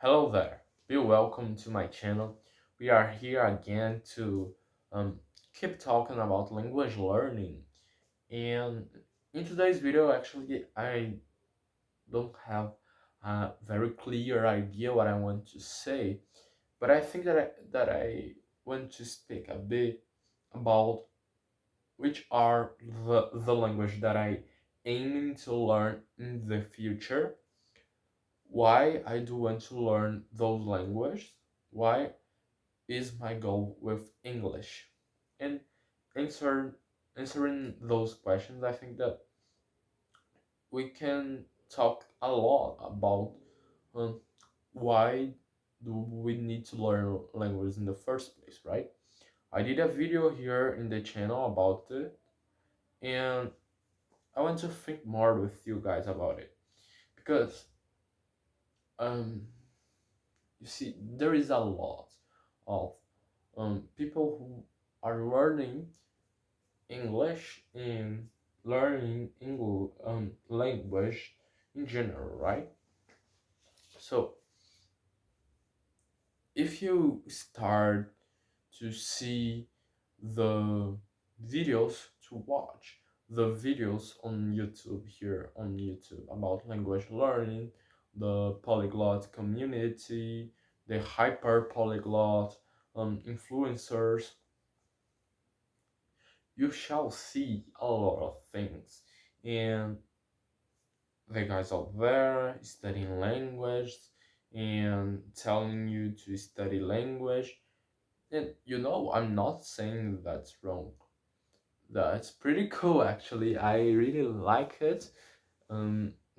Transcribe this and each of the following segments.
Hello there. Be welcome to my channel. We are here again to um, keep talking about language learning. And in today's video, actually, I don't have a very clear idea what I want to say, but I think that I want to speak a bit about which are the language that I aiming to learn in the future, why I do want to learn those languages, why is my goal with English. And answer, answering those questions, I think that we can talk a lot about um, why do we need to learn language in the first place, right? I did a video here in the channel about it, and I want to think more with you guys about it because um, you see, there is a lot of people who are learning English and learning English language in general, right? So if you start to see the videos to watch, the videos on YouTube here on YouTube about language learning, the polyglot community, the hyper polyglot influencers, you shall see a lot of things. And the guys out there studying language and telling you to study language. And I'm not saying that's wrong. That's pretty cool actually. I really like it.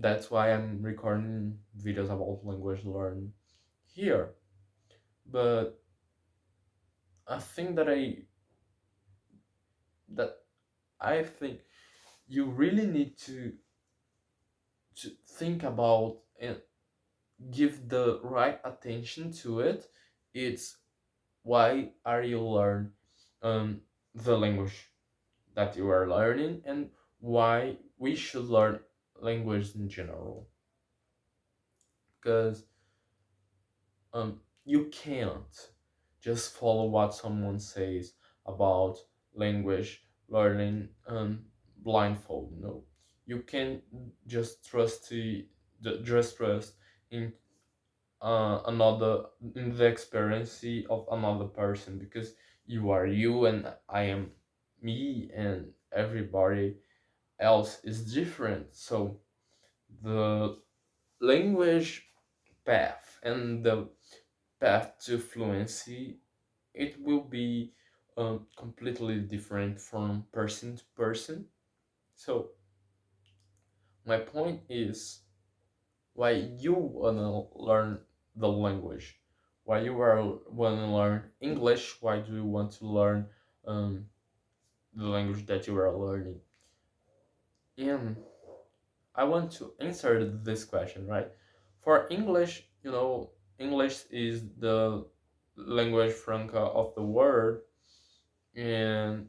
That's why I'm recording videos about language learning here. But a thing that I think you really need to think about and give the right attention to it. It's why are you learn um, the language that you are learning, and why we should learn language in general. Because you can't just follow what someone says about language learning blindfold. No, you can just trust in another, in the experience of another person, because you are you and I am me, and everybody else is different. So the language path and the path to fluency, it will be completely different from person to person. So my point is, why you wanna learn the language, why you are wanna learn English, why do you want to learn um, the language that you are learning. And I want to answer this question, right? For English, English is the language franca of the world, and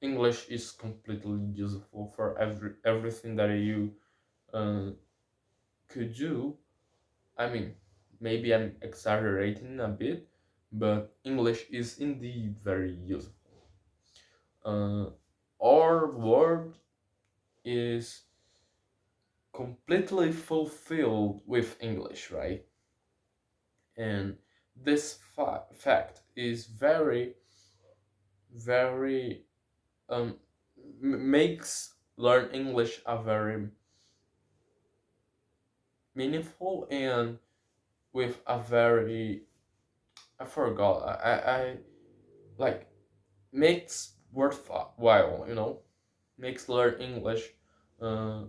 English is completely useful for everything that you uh, could do. I mean, maybe I'm exaggerating a bit, but English is indeed very useful. Uh, our world is completely fulfilled with English, right? And this fact is very, very makes learn English a very meaningful, and with a very, I forgot, I like, makes worthwhile, makes learn English uh,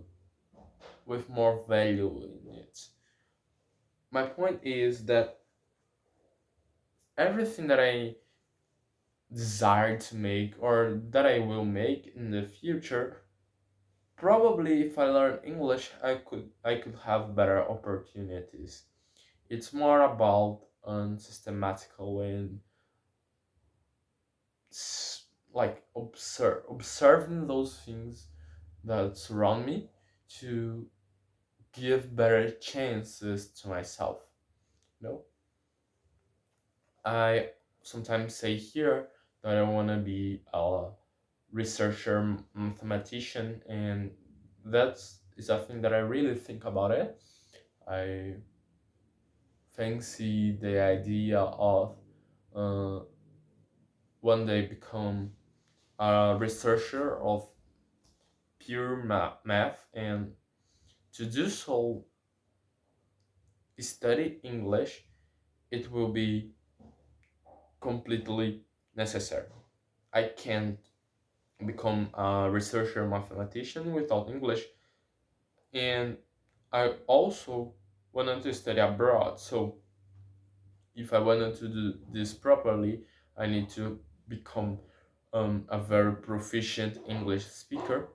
with more value in it. My point is that everything that I desire to make, or that I will make in the future, probably if I learn English, I could have better opportunities. It's more about systematical and like observing those things that surround me to give better chances to myself. know, I sometimes say here that I want to be a researcher, mathematician, and that's is a thing that I really think about it. I fancy the idea of uh, one day become a researcher of pure math, and to do so, study English. It will be completely necessary. I can't become a researcher mathematician without English, and I also wanted to study abroad. So if I wanted to do this properly, I need to become a very proficient English speaker,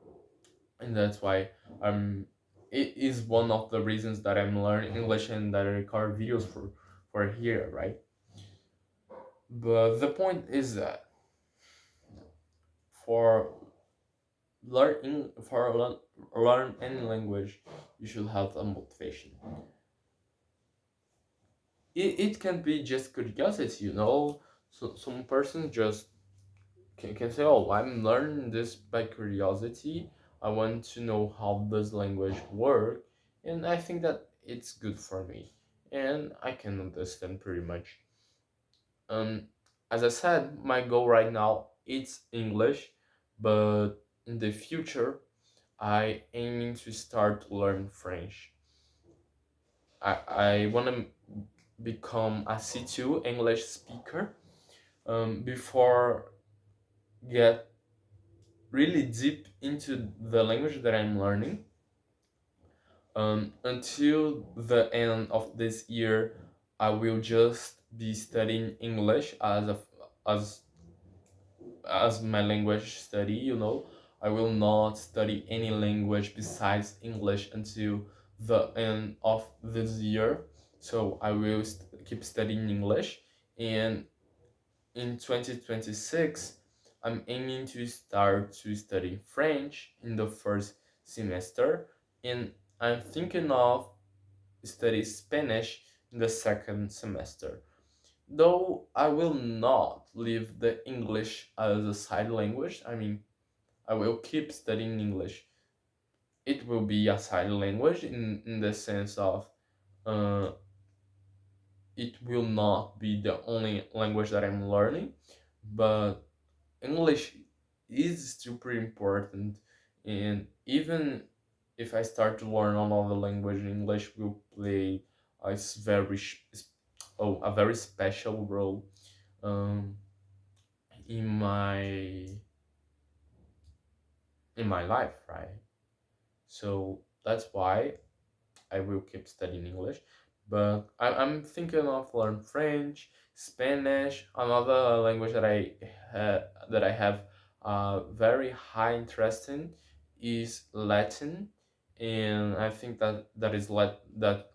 and that's why I'm. It is one of the reasons that I'm learning English and that I record videos for here, right? But the point is that for learn any language, you should have a motivation. It can be just curiosity, you know. So some person just can say, oh, I'm learning this by curiosity. I want to know how this language work, and I think that it's good for me, and I can understand pretty much. um as I said, my goal right now it's English, but in the future I aiming to start to learn French. I want to become a C2 English speaker, before get really deep into the language that I'm learning. Until the end of this year, I will just be studying English as as my language study. You know, I will not study any language besides English until the end of this year. So I will keep studying English, and in 2026, I'm aiming to start to study French in the first semester, and I'm thinking of study Spanish in the second semester. Though I will not leave the English as a side language, I mean, I will keep studying English. It will be a side language in the sense of uh, it will not be the only language that I'm learning, but English is still pretty important, and even if I start to learn another language, English will play a a very special role um, in my life, right? So that's why I will keep studying English, but I'm thinking of learn French, Spanish, another language that I have very high interest in is Latin, and I think that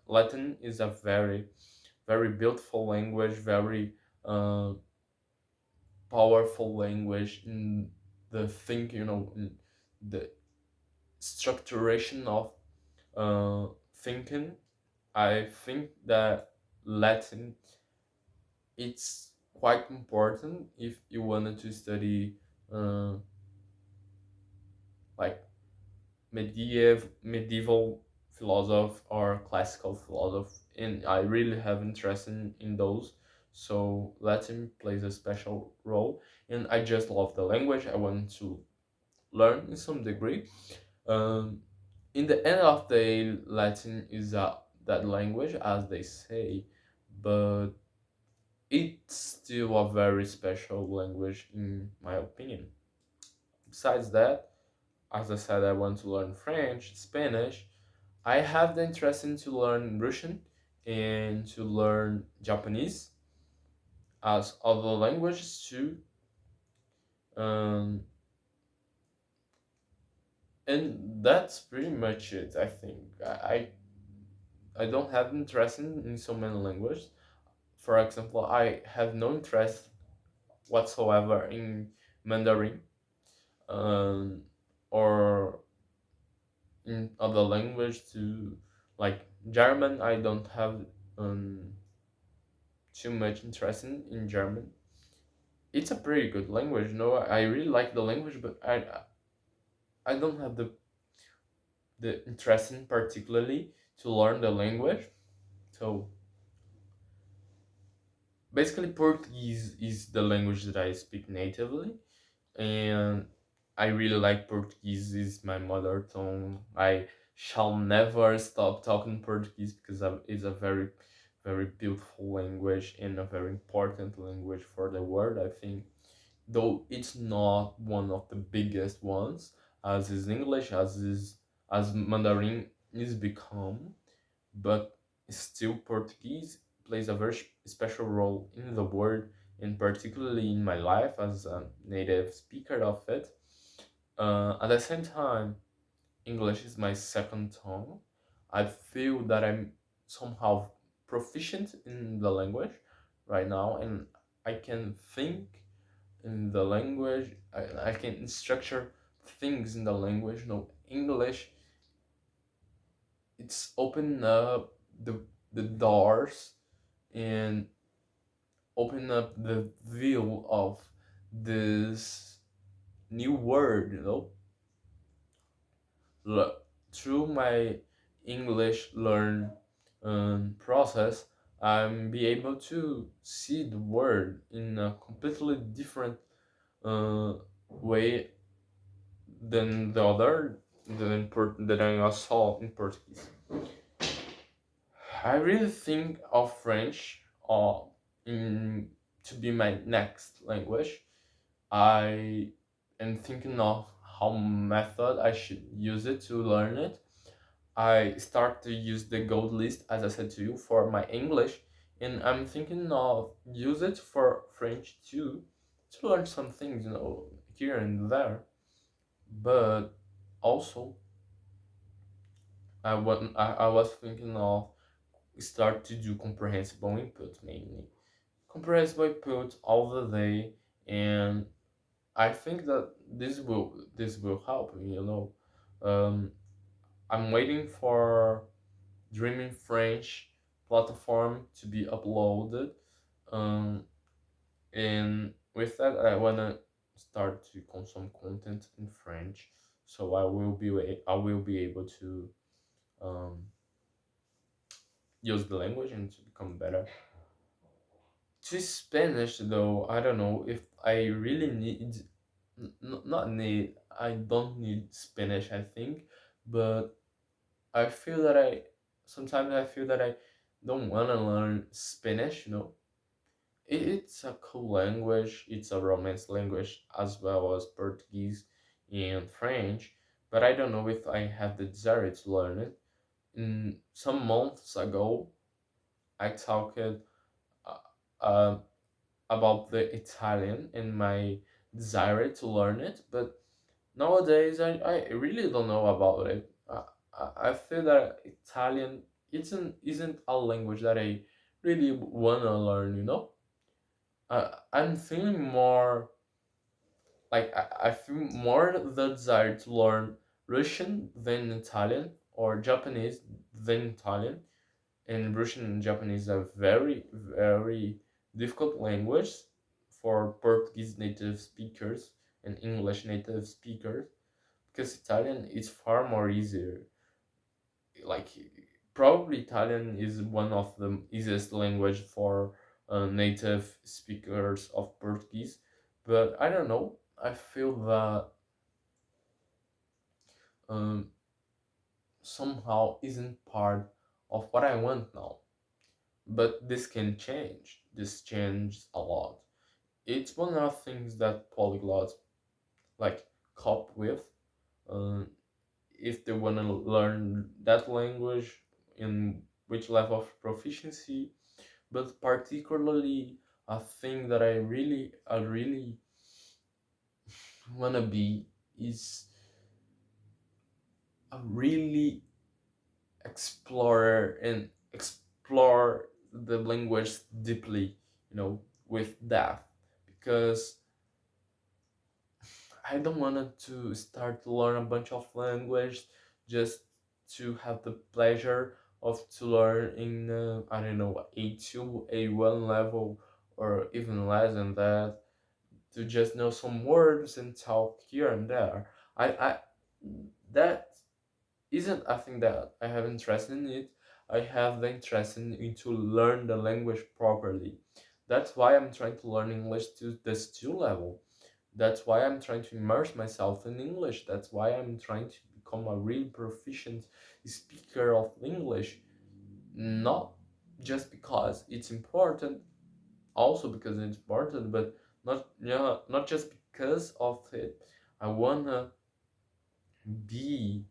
Latin is a very beautiful language, very uh, powerful language in the think, you know, in the structuration of thinking. I think that Latin it's quite important if you wanted to study uh, like medieval philosophy or classical philosophy, and I really have interest in those. So Latin plays a special role, and I just love the language. I want to learn in some degree. Um, in the end of the day, Latin is that language, as they say, but it's still a very special language in my opinion. Besides that, as I said, I want to learn French, Spanish. I have the interest in to learn Russian and to learn Japanese as other languages too. Um, and that's pretty much it. I think I don't have interest in so many languages. For example, I have no interest whatsoever in Mandarin, um, or in other language too, like German. I don't have um, too much interested in German. It's a pretty good language, no? I really like the language, but I don't have the interest in particularly to learn the language. So basically, Portuguese is the language that I speak natively, and I really like Portuguese. Is my mother tongue. I shall never stop talking Portuguese because it's a very, very beautiful language and a very important language for the world. I think, though it's not one of the biggest ones, as is English, as Mandarin is become, but still Portuguese plays a very special role in the world, and particularly in my life as a native speaker of it. At the same time, English is my second tongue. I feel that I'm somehow proficient in the language right now, and I can think in the language. I can structure things in the language. No, English, it's open up the doors and open up the view of this new word, through my English learn process. I'm be able to see the word in a completely different uh, way than the other that I saw in Portuguese. I really think of French in to be my next language. I am thinking of how method I should use it to learn it. I start to use the gold list, as I said to you, for my English, and I'm thinking of use it for French too, to learn some things, here and there. But also, I was thinking of start to do comprehensible input mainly. Comprehensible input all the day, and I think that this will help me. I'm waiting for Dreaming French platform to be uploaded, um, and with that, I wanna start to consume content in French, so I will be able to um, use the language and to become better. To Spanish, though, I don't know if I really need, not need, I don't need Spanish, I think, but I feel that sometimes I feel that I don't want to learn Spanish. It's a cool language, it's a Romance language as well as Portuguese and French, but I don't know if I have the desire to learn it. Some months ago, I talked uh, about the Italian and my desire to learn it, but nowadays I really don't know about it. I feel that Italian isn't a language that I really wanna learn. I'm feeling more like I feel more the desire to learn Russian than Italian, or Japanese than Italian. And Russian and Japanese are very, very difficult language for Portuguese native speakers and English native speakers, because Italian is far more easier. Like, probably Italian is one of the easiest language for native speakers of Portuguese, but I don't know. I feel that um, somehow isn't part of what I want now. But this can change. This changes a lot. It's one of the things that polyglots like cope with. Uh, if they want to learn that language, in which level of proficiency, but particularly a thing that I really wanna be is a really explorer and explore the language deeply, with depth, because I don't want to start to learn a bunch of language just to have the pleasure of to learn in I don't know, A2, A1 level, or even less than that, to just know some words and talk here and there. I that isn't a thing that I have interest in it. I have the interest in to learn the language properly. That's why I'm trying to learn English to this 2 level. That's why I'm trying to immerse myself in English. That's why I'm trying to become a really proficient speaker of English. Not just because it's important, also because it's important, but not, yeah, not just because of it. I wanna be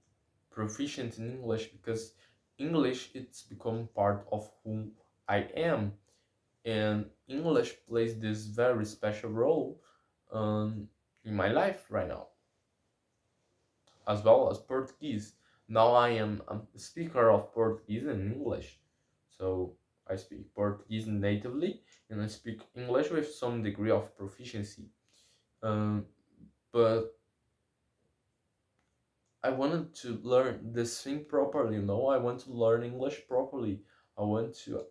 proficient in English because English it's become part of who I am, and English plays this very special role um, in my life right now, as well as Portuguese. Now I am a speaker of Portuguese and English, so I speak Portuguese natively and I speak English with some degree of proficiency. Um, but I wanted to learn this thing properly, you know. I want to learn English properly. I want to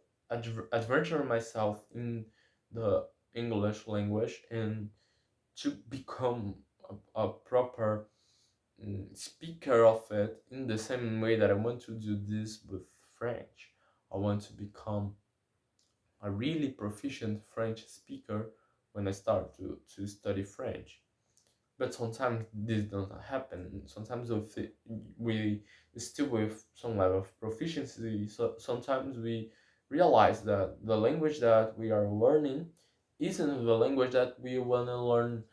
adventure myself in the English language and to become a proper speaker of it in the same way that I want to do this with French. I want to become a really proficient French speaker when I start to study French. But sometimes this doesn't happen. Sometimes we still with some level of proficiency. So sometimes we realize that the language that we are learning isn't the language that we want to learn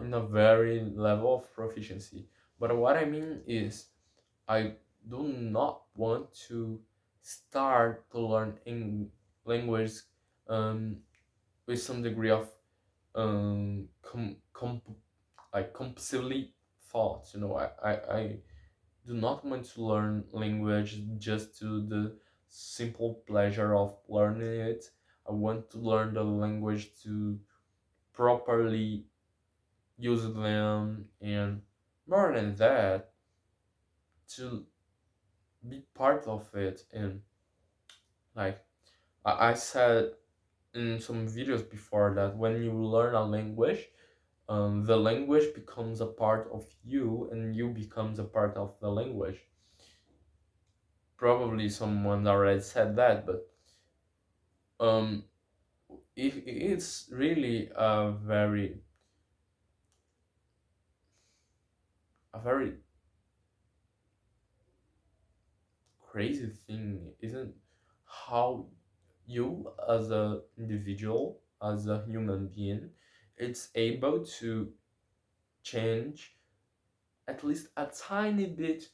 in a very level of proficiency. But what I mean is, I do not want to start to learn in language um, with some degree of um, com- com- like compulsively thoughts. You know, I do not want to learn language just to the simple pleasure of learning it. I want to learn the language to properly use them, and more than that, to be part of it. And like I said in some videos before, that when you learn a language, the language becomes a part of you and you becomes a part of the language. Probably someone already said that, but um it's really a very crazy thing, isn't, how you as a individual, as a human being, it's able to change at least a tiny bit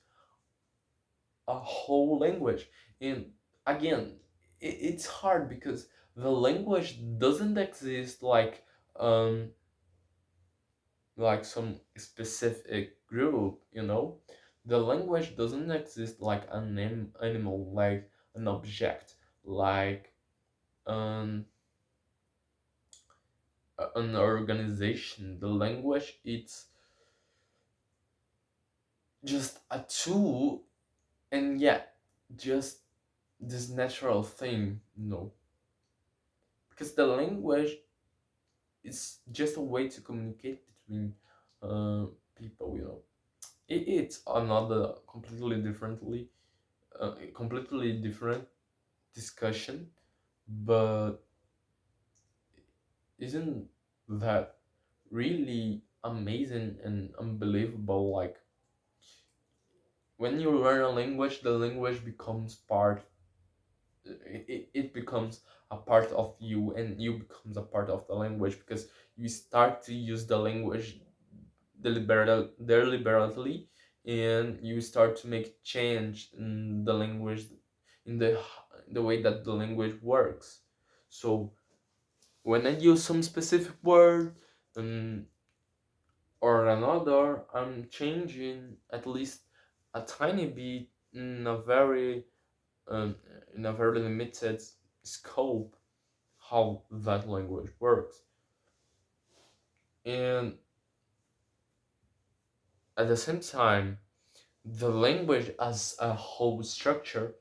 a whole language. And again, it's hard because the language doesn't exist like some specific group, you know. The language doesn't exist like an animal, like an object, like um, an organization. The language, it's just a tool, and yeah, just this natural thing, you know, because the language is just a way to communicate between uh, people, you know. It's another completely different discussion, but isn't that really amazing and unbelievable? Like, when you learn a language, the language becomes it becomes a part of you, and you becomes a part of the language because you start to use the language deliberately, and you start to make change in the language, in the way that the language works. So when I use some specific word um, or another, I'm changing at least a tiny bit in a very um, limited scope how that language works. And at the same time, the language as a whole structure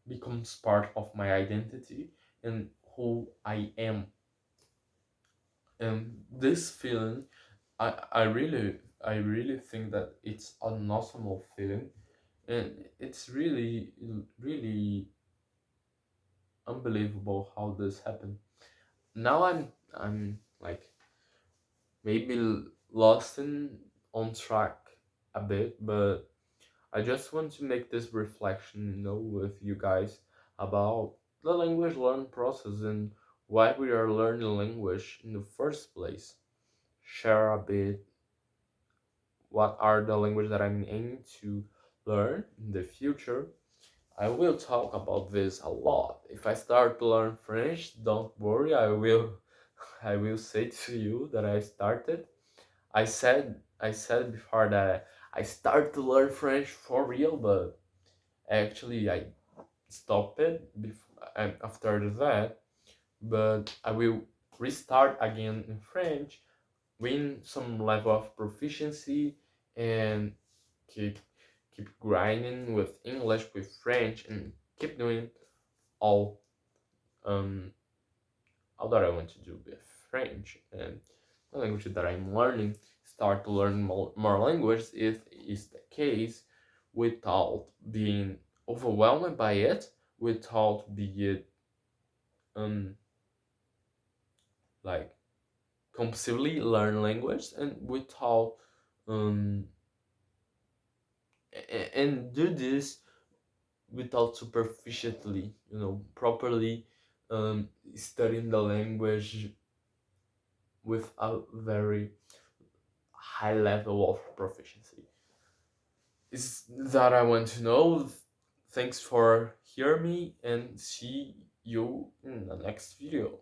becomes part of my identity and who I am. And this feeling, I really think that it's an awesome feeling, and it's really unbelievable how this happened. Now I'm like maybe lost in on track a bit, but I just want to make this reflection, with you guys about the language learn process and why we are learning language in the first place. Share a bit what are the language that I'm aiming to learn in the future. I will talk about this a lot. If I start to learn French, don't worry, I will say to you that I started. I said before that I started to learn French for real, but actually I stopped it after that. But I will restart again in French, win some level of proficiency, and keep keep grinding with English, with French, and keep doing all um all that I want to do with French and the language that I'm learning. Start to learn more language if is the case, without being overwhelmed by it, without being um like compulsively learn language, and without um and do this without superficially, properly studying the language with a very high level of proficiency. Is that I want to know. Thanks for hearing me, and see you in the next video.